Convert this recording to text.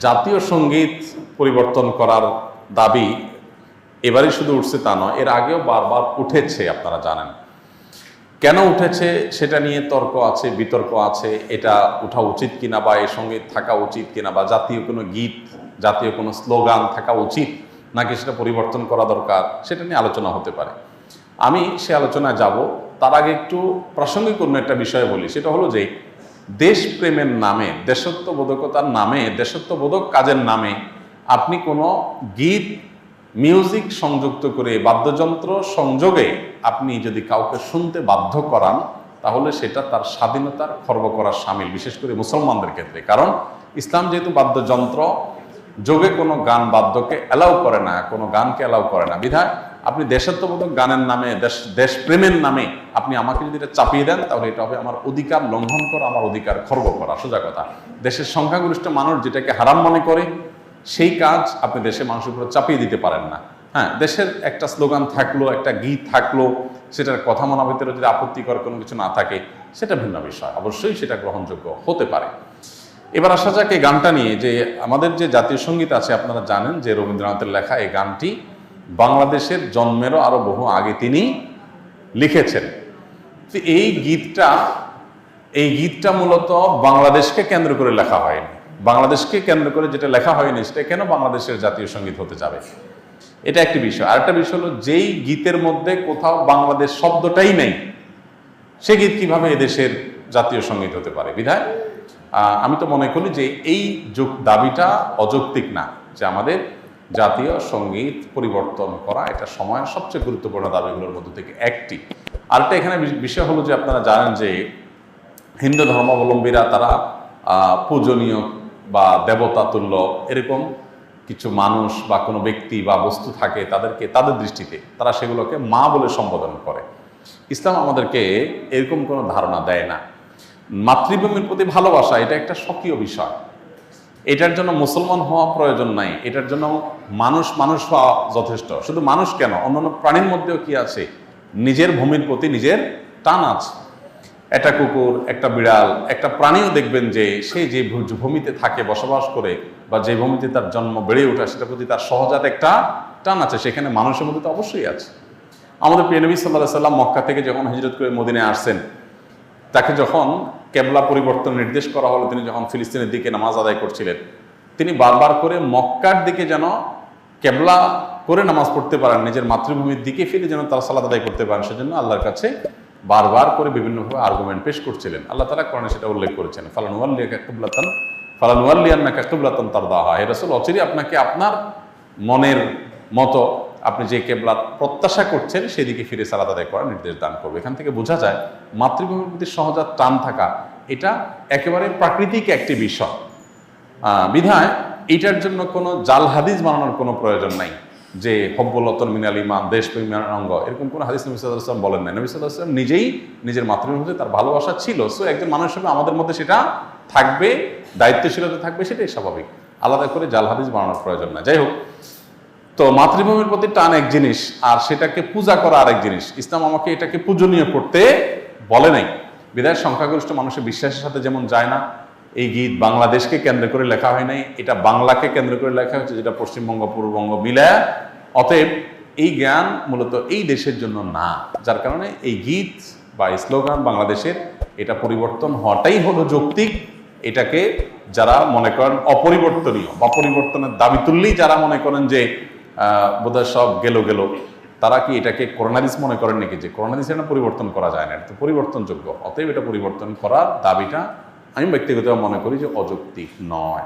জাতীয় সঙ্গীত পরিবর্তন করার দাবি এবারই শুধু উঠছে তা নয়, এর আগেও বারবার উঠেছে, আপনারা জানেন। কেন উঠেছে সেটা নিয়ে তর্ক আছে, বিতর্ক আছে। এটা উঠা উচিত কিনা, বা এর সঙ্গে থাকা উচিত কিনা, বা জাতীয় কোনো গীত, জাতীয় কোনো স্লোগান থাকা উচিত নাকি সেটা পরিবর্তন করা দরকার, সেটা নিয়ে আলোচনা হতে পারে। আমি সে আলোচনায় যাব, তার আগে একটু প্রাসঙ্গিক অন্য একটা বিষয় বলি। সেটা হলো যে দেশপ্রেমের নামে, দেশত্ববোধকতার নামে, দেশত্ববোধক কাজের নামে আপনি কোনো গীত, মিউজিক সংযুক্ত করে, বাদ্যযন্ত্র সংযোগে আপনি যদি কাউকে শুনতে বাধ্য করান, তাহলে সেটা তার স্বাধীনতার খর্ব করার শামিল, বিশেষ করে মুসলমানদের ক্ষেত্রে। কারণ ইসলাম যেহেতু বাদ্যযন্ত্র যোগে কোনো গান বাদ্যকে অ্যালাউ করে না, কোনো গানকে অ্যালাউ করে না, বিধায় আপনি দেশাত্মবোধক গানের নামে, দেশপ্রেমের নামে আপনি আমাকে যদি এটা চাপিয়ে দেন, তাহলে এটা হবে আমার অধিকার লঙ্ঘন করা, আমার অধিকার খর্ব করা। সোজা কথা, দেশের সংখ্যাগরিষ্ঠ মানুষ যেটাকে হারাম মনে করে, সেই কাজ আপনি দেশের মানুষের উপর চাপিয়ে দিতে পারেন না। হ্যাঁ, দেশের একটা স্লোগান থাকলো, একটা গীত থাকলো, সেটার কথা মনের ভিতরে যদি আপত্তিকর কোনো কিছু না থাকে, সেটা ভিন্ন বিষয়, অবশ্যই সেটা গ্রহণযোগ্য হতে পারে। এবার আসা যাক এই গানটা নিয়ে, যে আমাদের যে জাতীয় সঙ্গীত আছে, আপনারা জানেন যে রবীন্দ্রনাথের লেখা এই গানটি বাংলাদেশের জন্মেরও আরো বহু আগে তিনি লিখেছেন। এই গীতটা মূলত বাংলাদেশকে কেন্দ্র করে লেখা হয়নি। বাংলাদেশকে কেন্দ্র করে যেটা লেখা হয়নি, সেটা কেন বাংলাদেশের জাতীয় সঙ্গীত হতে যাবে? এটা একটি বিষয়। আরেকটা বিষয় হলো, যেই গীতের মধ্যে কোথাও বাংলাদেশ শব্দটাই নেই, সে গীত কিভাবে এদেশের জাতীয় সঙ্গীত হতে পারে? বিধায় আমি তো মনে করি যে এই দাবিটা অযৌক্তিক না, যে আমাদের জাতীয় সঙ্গীত পরিবর্তন করা এটা সময়ের সবচেয়ে গুরুত্বপূর্ণ দাবিগুলোর মধ্যে থেকে একটি। আরেকটা এখানে বিষয় হলো যে, আপনারা জানেন যে হিন্দু ধর্মাবলম্বীরা তারা পূজনীয় বা দেবতা তুল্য এরকম কিছু মানুষ বা কোনো ব্যক্তি বা বস্তু থাকে, তাদেরকে তাদের দৃষ্টিতে তারা সেগুলোকে মা বলে সম্বোধন করে। ইসলাম আমাদেরকে এরকম কোনো ধারণা দেয় না। মাতৃভূমির প্রতি ভালোবাসা এটা একটা স্বকীয় বিষয়, এটার জন্য মুসলমান হওয়া প্রয়োজন নাই, এটার জন্য মানুষ হওয়া যথেষ্ট। শুধু মানুষ কেন, অন্যান্য প্রাণীর মধ্যেও কি আছে? নিজের ভূমির প্রতি নিজের টান আছে। একটা কুকুর, একটা বিড়াল, একটা প্রাণীও দেখবেন যে সে যে ভূমিতে থাকে, বসবাস করে, বা যে ভূমিতে তার জন্ম বেড়ে ওঠা, সেটার প্রতি তার সহজাত একটা টান আছে। সেখানে মানুষের মধ্যে তো অবশ্যই আছে। আমাদের প্রিয় নবী সাল্লাল্লাহু আলাইহি ওয়াসাল্লাম মক্কা থেকে যখন হিজরত করে মদিনায় আসছেন, তাকে যখন কেবলা পরিবর্তন নির্দেশ করা হলো, তিনি যখন ফিলিস্তিনের দিকে নামাজ আদায় করছিলেন, তিনি বারবার করে মক্কার দিকে যেন কেবলা করে নামাজ পড়তে পারেন, নিজের মাতৃভূমির দিকে ফিরে যেন তারা সালাত আদায় করতে পারেন, সেজন্য আল্লাহর কাছে বারবার করে বিভিন্নভাবে আর্গুমেন্ট পেশ করছিলেন। আল্লাহ তাআলা কোরআনে সেটা উল্লেখ করেছেন, ফালানুওয়াল্লিয়ান্নাকা কিবলাতান তারদাহা। হে রাসূল, অচিরেই আপনাকে আপনার মনের মতো আপনি যে কেবলার প্রত্যাশা করছেন সেদিকে ফিরে সালাত আদায় করার নির্দেশ দান করবে। এখান থেকে বোঝা যায় মাতৃভূমির প্রতি সহজাত টান থাকা এটা একেবারে প্রাকৃতিক একটি বিষয়। বিধায় এটার জন্য কোনো জাল হাদিস বানানোর কোনো প্রয়োজন নাই, যে হব্বুল্লাতন মিনাল ঈমান, দেশপ্রেমের অঙ্গ, এরকম কোনো হাদিস নবী সাল্লাল্লাহু আলাইহি ওয়াসাল্লাম বলেন নাই। নবী সাল্লাল্লাহু আলাইহি ওয়াসাল্লাম নিজেই নিজের মাতৃভূমিতে তার ভালোবাসা ছিল। সো একজন মানুষ হিসেবে আমাদের মধ্যে সেটা থাকবে, দায়িত্বশীলতা থাকবে, সেটাই স্বাভাবিক। আলাদা করে জাল হাদিস বানানোর প্রয়োজন না। যাই হোক, তো মাতৃভূমির প্রতি টান এক জিনিস, আর সেটাকে পূজা করা আরেক জিনিস। ইসলাম আমাকে এটাকে পূজনীয় করতে বলে নাই। বিধায় সংখ্যাগরিষ্ঠ মানুষের বিশ্বাসের সাথে যেমন যায় না, এই গীত বাংলাদেশকে কেন্দ্র করে লেখা হয় নাই, এটা বাংলাকে কেন্দ্র করে লেখা হয়েছে, যেটা পশ্চিমবঙ্গ পূর্ববঙ্গ মিলায়। অতএব এই জ্ঞান মূলত এই দেশের জন্য না, যার কারণে এই গীত বা স্লোগান বাংলাদেশের, এটা পরিবর্তন হওয়াটাই হলো যৌক্তিক। এটাকে যারা মনে করেন অপরিবর্তনীয় বা পরিবর্তনের দাবি তুললেই যারা মনে করেন যে বোধহয় সব গেল, তারা কি এটাকে করোনাদিস মনে করেন নাকি, যে করোনাদিস এটা পরিবর্তন করা যায় না, এটা তো পরিবর্তনযোগ্য। অতএব এটা পরিবর্তন করার দাবিটা আমি ব্যক্তিগতভাবে মনে করি যে অযৌক্তিক নয়।